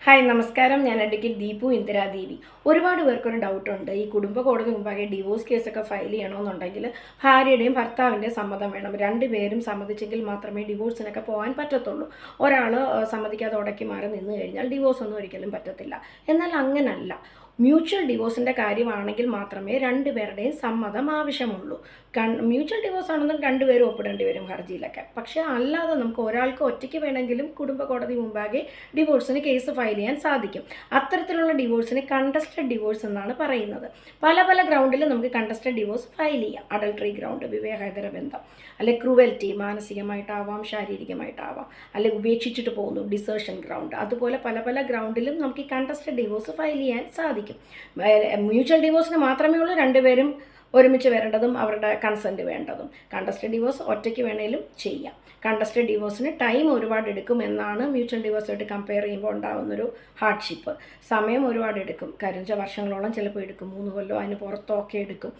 Hi നമസ്കാരം. ഞാൻ advocate Deepu Indira Devi. ഒരുപാട് പേർക്കൊരു ഡൗട്ടുണ്ട്. ഈ കുടുംബ കോടതി മുമ്പാകെ ഡിവോഴ്സ് കേസൊക്കെ ഫയൽ ചെയ്യണമെന്നുണ്ടെങ്കിൽ ഭാര്യയുടെയും ഭർത്താവിൻ്റെ സമ്മതം വേണം. രണ്ടുപേരും സമ്മതിച്ചെങ്കിൽ മാത്രമേ ഡിവോഴ്സിനൊക്കെ പോകാൻ പറ്റത്തുള്ളൂ. ഒരാൾ സമ്മതിക്കാതെ ഉടക്കി മാറി നിന്ന് കഴിഞ്ഞാൽ ഡിവോഴ്സ് ഒന്നും ഒരിക്കലും പറ്റത്തില്ല. എന്നാൽ അങ്ങനല്ല. മ്യൂച്വൽ ഡിവോഴ്സിൻ്റെ കാര്യമാണെങ്കിൽ മാത്രമേ രണ്ടുപേരുടെയും സമ്മതം ആവശ്യമുള്ളൂ. മ്യൂച്വൽ ഡിവോഴ്സ് ആണെന്നും രണ്ടുപേരും ഒപ്പിടേണ്ടി വരും ഹർജിയിലൊക്കെ. പക്ഷേ അല്ലാതെ നമുക്ക് ഒരാൾക്ക് ഒറ്റയ്ക്ക് വേണമെങ്കിലും കുടുംബ കോടതി മുമ്പാകെ ഡിവോഴ്സിന് കേസ് ഫയൽ ചെയ്യാൻ സാധിക്കും. അത്തരത്തിലുള്ള ഡിവോഴ്സിന് കണ്ടസ്റ്റഡ് ഡിവോഴ്സ് എന്നാണ് പറയുന്നത്. പല പല ഗ്രൗണ്ടിൽ നമുക്ക് കണ്ടസ്റ്റഡ് ഡിവോഴ്സ് ഫയൽ ചെയ്യാം. അഡൾട്ടറി ഗ്രൗണ്ട്, വിവാഹേതര ബന്ധം, അല്ലെങ്കിൽ ക്രൂവൽറ്റി, മാനസികമായിട്ടാവാം, ശാരീരികമായിട്ടാവാം, അല്ലെങ്കിൽ ഉപേക്ഷിച്ചിട്ട് പോകുന്നു, ഡിസേർഷൻ ഗ്രൗണ്ട്, അതുപോലെ പല പല ഗ്രൗണ്ടിലും നമുക്ക് ഈ കണ്ടസ്റ്റഡ് ഡിവോഴ്സ് ഫയൽ ചെയ്യാൻ സാധിക്കും. മ്യൂച്വൽ ഡിവോഴ്സിന് മാത്രമേ ഉള്ളൂ രണ്ടുപേരും ഒരുമിച്ച് വരേണ്ടതും അവരുടെ കൺസെൻറ്റ് വേണ്ടതും. കണ്ടസ്റ്റഡ് ഡിവോഴ്സ് ഒറ്റയ്ക്ക് വേണേലും ചെയ്യാം. കണ്ടസ്റ്റഡ് ഡിവോഴ്സിന് ടൈം ഒരുപാട് എടുക്കും എന്നാണ് മ്യൂച്വൽ ഡിവോഴ്സായിട്ട് കമ്പയർ ചെയ്യുമ്പോൾ ഉണ്ടാകുന്നൊരു ഹാർഡ്ഷിപ്പ്. സമയം ഒരുപാട് എടുക്കും. കാര്യം വെച്ചാൽ വർഷങ്ങളോളം ചിലപ്പോൾ എടുക്കും, 3 കൊല്ലം അതിന് പുറത്തൊക്കെ എടുക്കും.